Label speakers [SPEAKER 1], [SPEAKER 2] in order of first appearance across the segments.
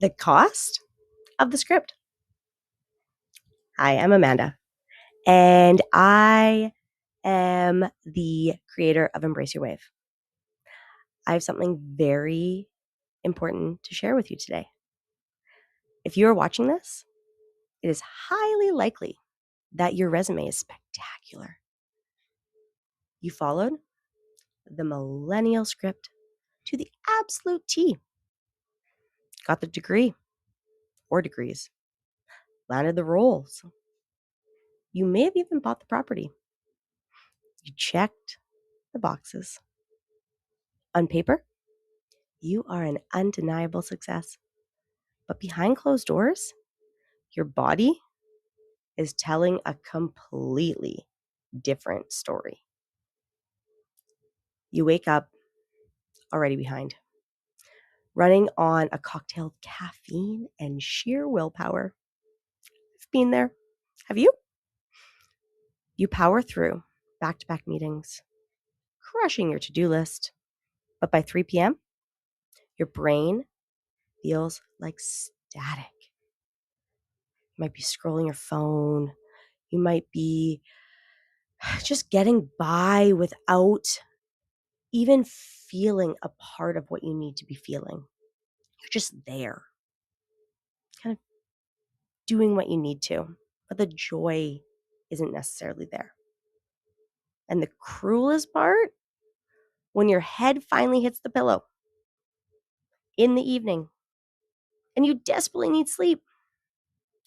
[SPEAKER 1] The cost of the script. Hi, I'm Amanda, and I am the creator of Embrace Your Wave. I have something very important to share with you today. If you are watching this, it is highly likely that your resume is spectacular. You followed the millennial script to the absolute T. Got the degree or degrees, landed the roles. You may have even bought the property. You checked the boxes. On paper, you are an undeniable success. But behind closed doors, your body is telling a completely different story. You wake up already behind, running on a cocktail of caffeine and sheer willpower. I've been there. Have you? You power through back-to-back meetings, crushing your to-do list. But by 3 p.m., your brain feels like static. You might be scrolling your phone. You might be just getting by without even feeling a part of what you need to be feeling. You're just there, kind of doing what you need to, but the joy isn't necessarily there. And the cruelest part, when your head finally hits the pillow in the evening and you desperately need sleep,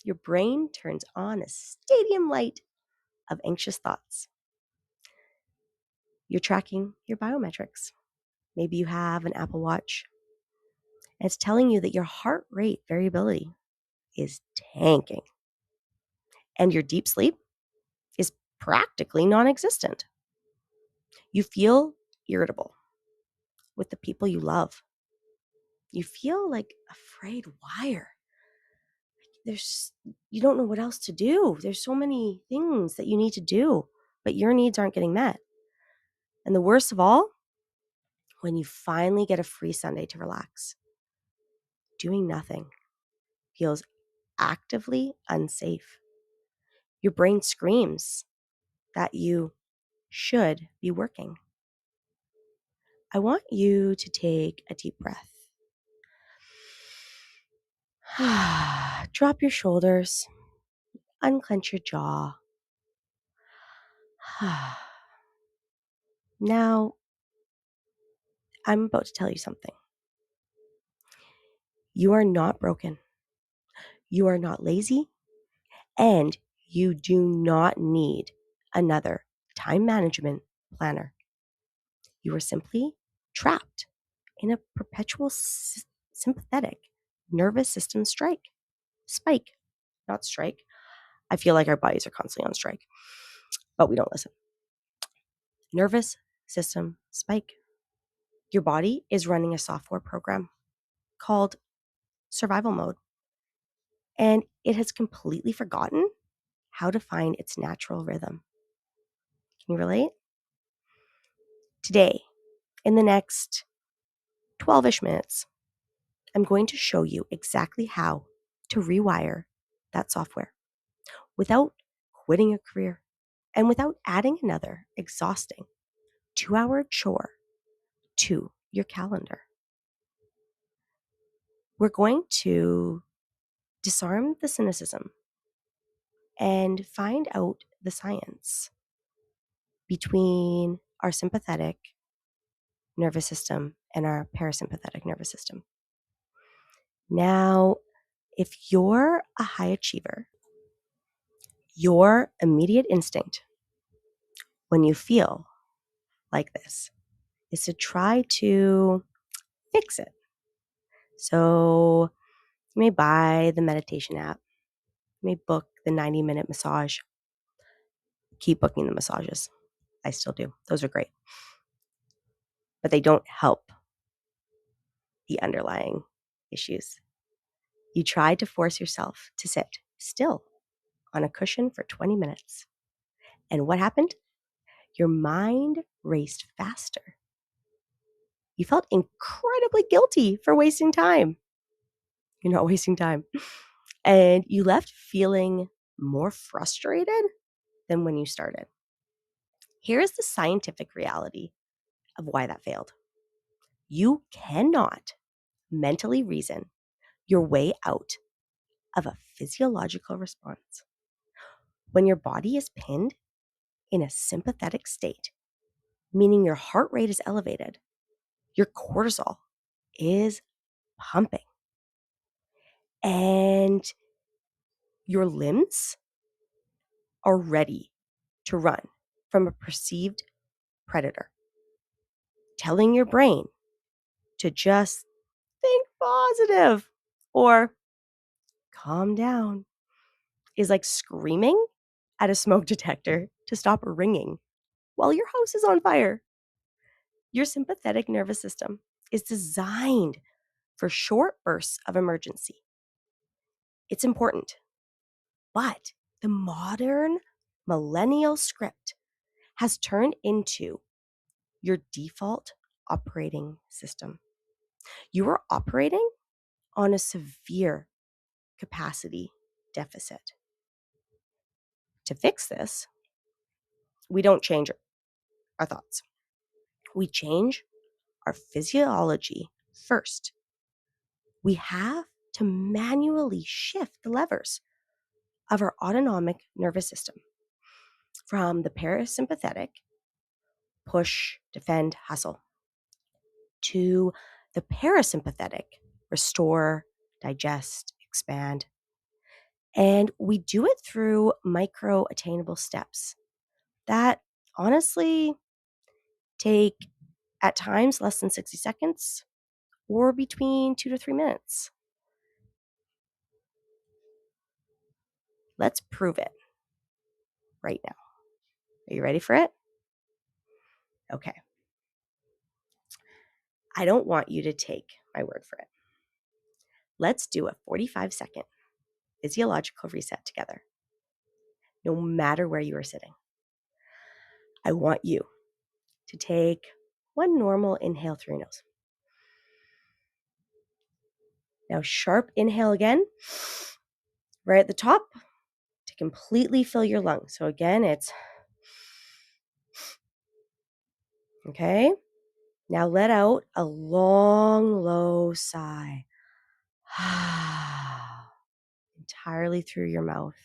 [SPEAKER 1] your brain turns on a stadium light of anxious thoughts. You're tracking your biometrics. Maybe you have an Apple Watch. And it's telling you that your heart rate variability is tanking. And your deep sleep is practically non-existent. You feel irritable with the people you love. You feel like a frayed wire. You don't know what else to do. There's so many things that you need to do, but your needs aren't getting met. And the worst of all, when you finally get a free Sunday to relax, doing nothing feels actively unsafe. Your brain screams that you should be working. I want you to take a deep breath. Drop your shoulders, unclench your jaw. Now, I'm about to tell you something. You are not broken. You are not lazy. And you do not need another time management planner. You are simply trapped in a perpetual sympathetic nervous system spike, not strike. I feel like our bodies are constantly on strike, but we don't listen. Nervous system spike. Your body is running a software program called survival mode, and it has completely forgotten how to find its natural rhythm. Can you relate? Today, in the next 12-ish minutes, I'm going to show you exactly how to rewire that software without quitting a career and without adding another exhausting 2-hour chore to your calendar. We're going to disarm the cynicism and find out the science between our sympathetic nervous system and our parasympathetic nervous system. Now, if you're a high achiever, your immediate instinct when you feel like this is to try to fix it. So you may buy the meditation app, you may book the 90-minute massage. Keep booking the massages. I still do. Those are great. But they don't help the underlying issues. You tried to force yourself to sit still on a cushion for 20 minutes. And what happened? Your mind raced faster. You felt incredibly guilty for wasting time. You're not wasting time. And you left feeling more frustrated than when you started. Here is the scientific reality of why that failed. You cannot mentally reason your way out of a physiological response. When your body is pinned in a sympathetic state, meaning your heart rate is elevated, your cortisol is pumping, and your limbs are ready to run from a perceived predator, telling your brain to just think positive or calm down is like screaming at a smoke detector to stop ringing while your house is on fire. Your sympathetic nervous system is designed for short bursts of emergency. It's important, but the modern millennial script has turned into your default operating system. You are operating on a severe capacity deficit. To fix this, we don't change our thoughts. We change our physiology first. We have to manually shift the levers of our autonomic nervous system from the parasympathetic, push, defend, hustle, to the parasympathetic, restore, digest, expand. And we do it through micro attainable steps that honestly take at times less than 60 seconds or between 2 to 3 minutes. Let's prove it right now. Are you ready for it? Okay. I don't want you to take my word for it. Let's do a 45-second physiological reset together, no matter where you are sitting. I want you to take one normal inhale through your nose. Now, sharp inhale again, right at the top to completely fill your lungs. So again, it's okay. Now let out a long, low sigh. Entirely through your mouth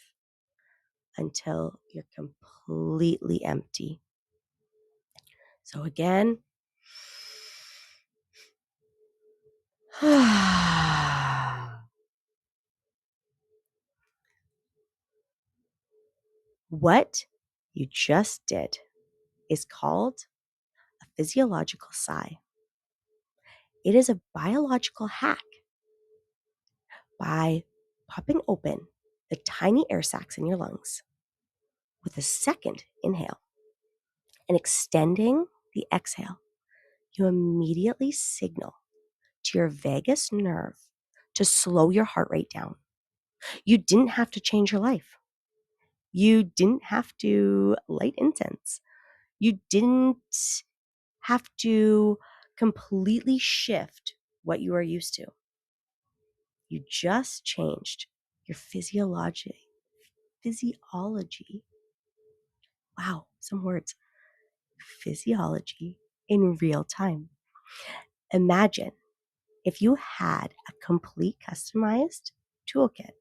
[SPEAKER 1] until you're completely empty. So again, what you just did is called a physiological sigh. It is a biological hack by popping open the tiny air sacs in your lungs with a second inhale and extending the exhale. You immediately signal to your vagus nerve to slow your heart rate down. You didn't have to change your life. You didn't have to light incense. You didn't have to completely shift what you are used to. You just changed your physiology. Wow, some words. Physiology in real time. Imagine if you had a complete customized toolkit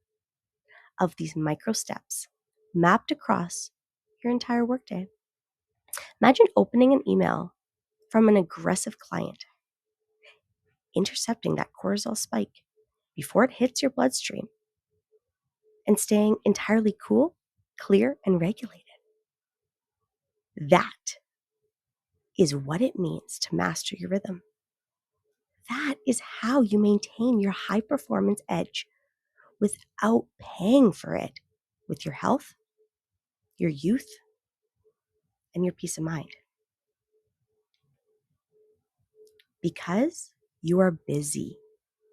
[SPEAKER 1] of these micro steps mapped across your entire workday. Imagine opening an email from an aggressive client, intercepting that cortisol spike before it hits your bloodstream, and staying entirely cool, clear, and regulated. That is what it means to master your rhythm. That is how you maintain your high performance edge without paying for it with your health, your youth, and your peace of mind. Because you are busy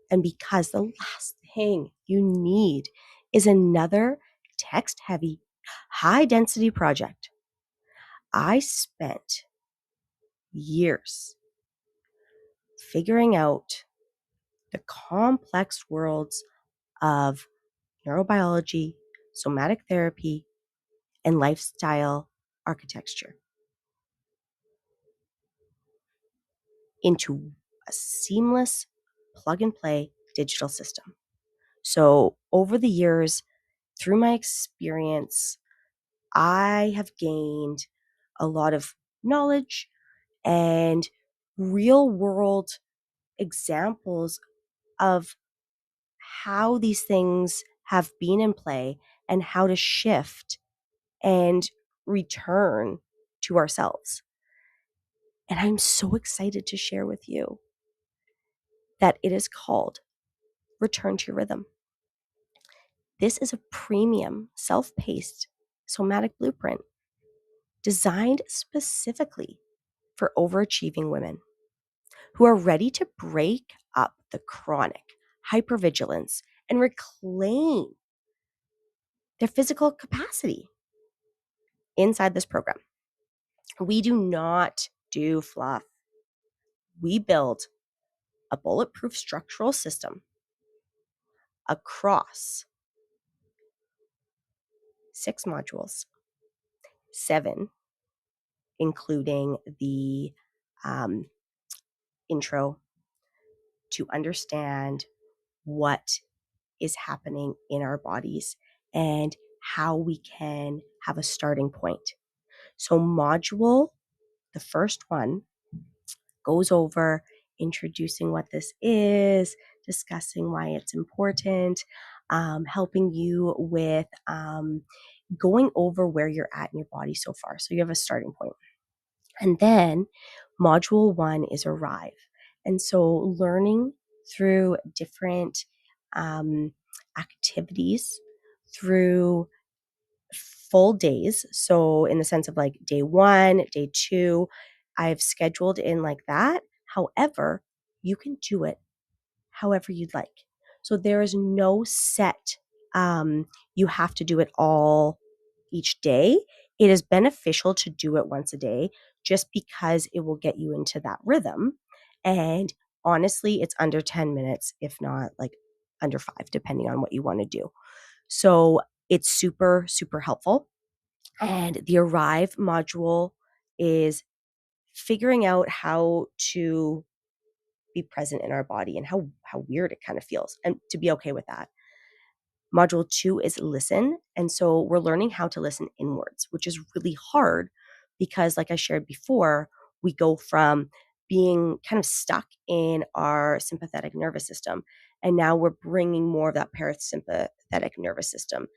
[SPEAKER 1] and because the last thing you need is another text heavy, high density project. I spent years figuring out the complex worlds of neurobiology, somatic therapy, and lifestyle architecture into a seamless plug and play digital system. So, over the years, through my experience, I have gained a lot of knowledge and real world examples of how these things have been in play and how to shift and return to ourselves. And I'm so excited to share with you that it is called Return to Your Rhythm. This is a premium, self paced somatic blueprint designed specifically for overachieving women who are ready to break up the chronic hypervigilance and reclaim their physical capacity inside this program. We do not do fluff. We build a bulletproof structural system across 6 modules, 7, including the intro to understand what is happening in our bodies and how we can have a starting point. So, the first one, goes over introducing what this is, discussing why it's important, helping you with going over where you're at in your body so far. So you have a starting point. And then module 1 is arrive. And so learning through different activities through full days. So in the sense of like day 1, day 2, I've scheduled in like that. However, you can do it however you'd like. So there is no set, you have to do it all each day. It is beneficial to do it once a day just because it will get you into that rhythm. And honestly, it's under 10 minutes, if not like under 5, depending on what you want to do. So it's super, super helpful. And the arrive module is figuring out how to be present in our body and how weird it kind of feels and to be okay with that. Module 2 is listen. And so we're learning how to listen inwards, which is really hard because, like I shared before, we go from being kind of stuck in our sympathetic nervous system. And now we're bringing more of that parasympathetic nervous system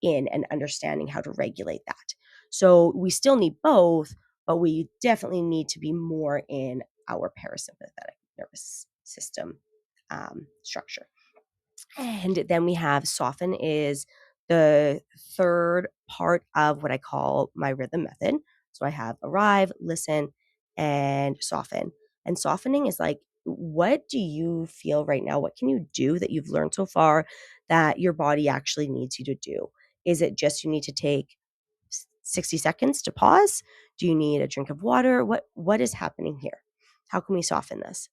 [SPEAKER 1] in and understanding how to regulate that. So we still need both, but we definitely need to be more in our parasympathetic nervous system structure. And then we have soften is the third part of what I call my rhythm method. So I have arrive, listen, and soften. And softening is like, what do you feel right now? What can you do that you've learned so far that your body actually needs you to do? Is it just you need to take 60 seconds to pause? Do you need a drink of water? What is happening here? How can we soften this?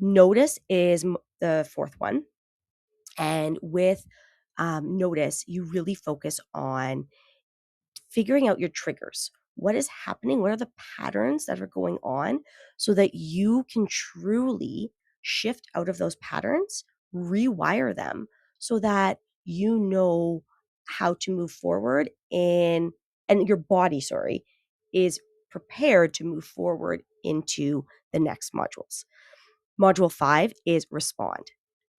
[SPEAKER 1] Notice is the fourth one. And with notice, you really focus on figuring out your triggers. What is happening? What are the patterns that are going on so that you can truly shift out of those patterns, rewire them so that you know how to move forward and your body, is prepared to move forward into the next modules. Module 5 is respond.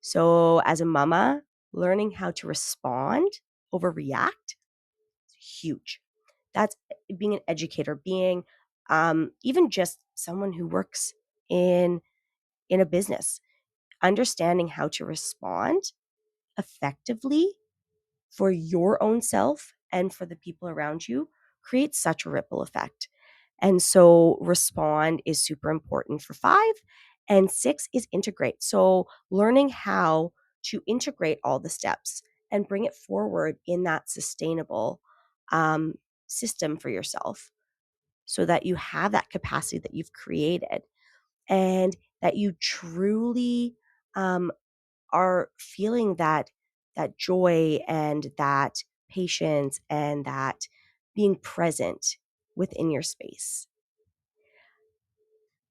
[SPEAKER 1] So as a mama, learning how to respond over react is huge. That's being an educator, being even just someone who works in a business, understanding how to respond effectively for your own self and for the people around you creates such a ripple effect. And so respond is super important for 5. And 6 is integrate. So learning how to integrate all the steps and bring it forward in that sustainable system for yourself so that you have that capacity that you've created and that you truly are feeling that that joy and that patience and that being present within your space.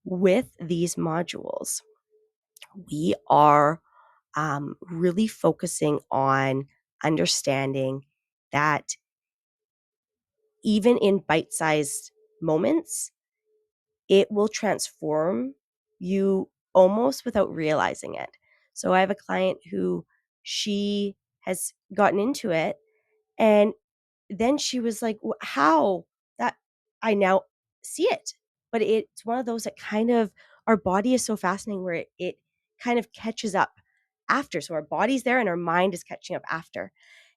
[SPEAKER 1] With these modules, we are really focusing on understanding that even in bite-sized moments, it will transform you almost without realizing it. So I have a client who she has gotten into it, and then she was like, how that I now see it. But it's one of those that kind of, our body is so fascinating where it kind of catches up after. So our body's there and our mind is catching up after.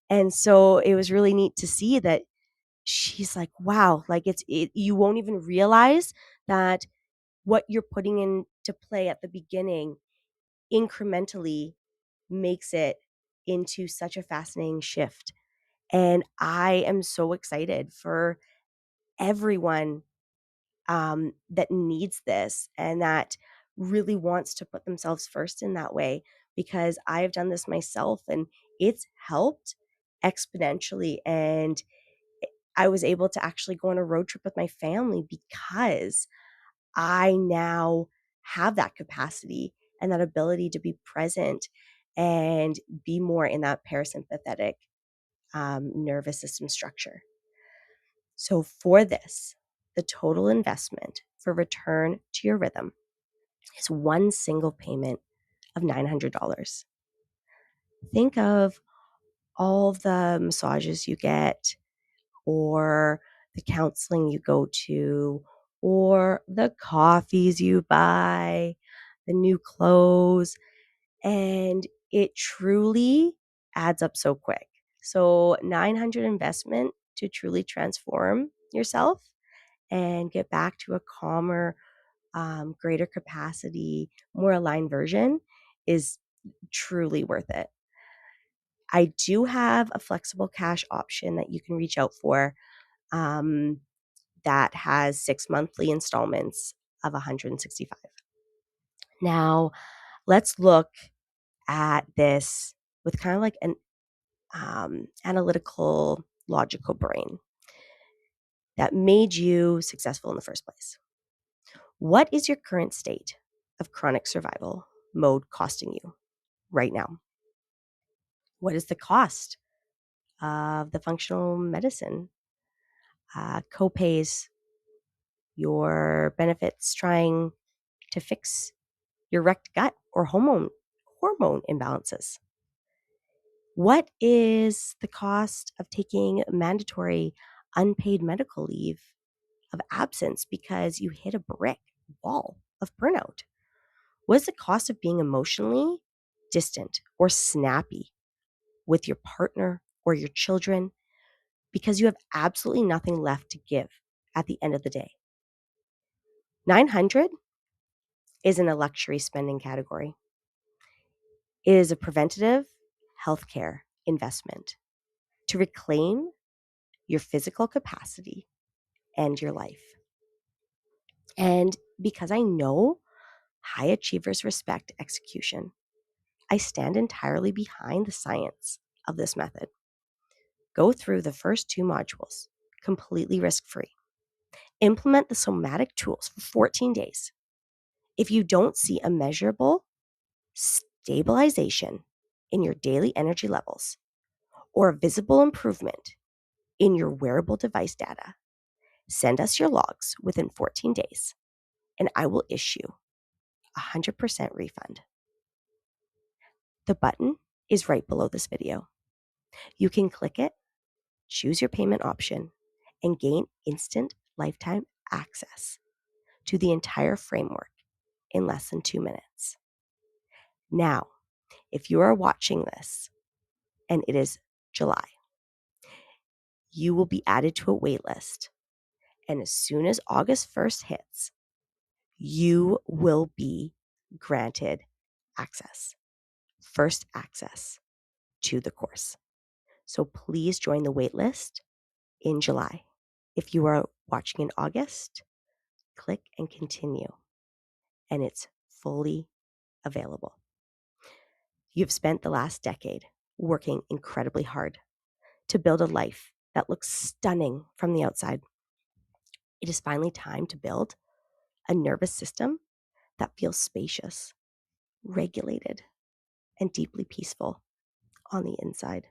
[SPEAKER 1] And so it was really neat to see that she's like, wow, like you won't even realize that what you're putting into play at the beginning incrementally makes it into such a fascinating shift. And I am so excited for everyone that needs this and that really wants to put themselves first in that way, because I've done this myself and it's helped exponentially. And I was able to actually go on a road trip with my family because I now have that capacity and that ability to be present and be more in that parasympathetic nervous system structure. So for this, the total investment for return to your rhythm is one single payment of $900. Think of all the massages you get, or the counseling you go to, or the coffees you buy, the new clothes, and it truly adds up so quick. So 900 investment to truly transform yourself and get back to a calmer, greater capacity, more aligned version is truly worth it. I do have a flexible cash option that you can reach out for, um, that has 6 monthly installments of 165. Now, let's look at this with kind of like an analytical, logical brain that made you successful in the first place. What is your current state of chronic survival mode costing you right now? What is the cost of the functional medicine, copays, your benefits trying to fix your wrecked gut or hormone imbalances? What is the cost of taking mandatory unpaid medical leave of absence because you hit a brick wall of burnout? What is the cost of being emotionally distant or snappy with your partner or your children because you have absolutely nothing left to give at the end of the day? 900 isn't a luxury spending category. It is a preventative healthcare investment to reclaim your physical capacity and your life. And because I know high achievers respect execution, I stand entirely behind the science of this method. Go through the first 2 modules completely risk-free. Implement the somatic tools for 14 days. If you don't see a measurable stabilization in your daily energy levels or a visible improvement in your wearable device data, send us your logs within 14 days and I will issue a 100% refund. The button is right below this video. You can click it, choose your payment option, and gain instant lifetime access to the entire framework in less than 2 minutes. Now, if you are watching this and it is July, you will be added to a wait list. And as soon as August 1st hits, you will be granted access, first access to the course. So please join the wait list in July. If you are watching in August, click and continue, and it's fully available. You've spent the last decade working incredibly hard to build a life that looks stunning from the outside. It is finally time to build a nervous system that feels spacious, regulated, and deeply peaceful on the inside.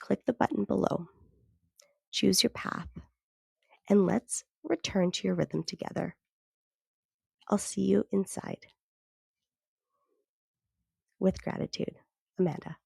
[SPEAKER 1] Click the button below, choose your path, and let's return to your rhythm together. I'll see you inside. With gratitude, Amanda.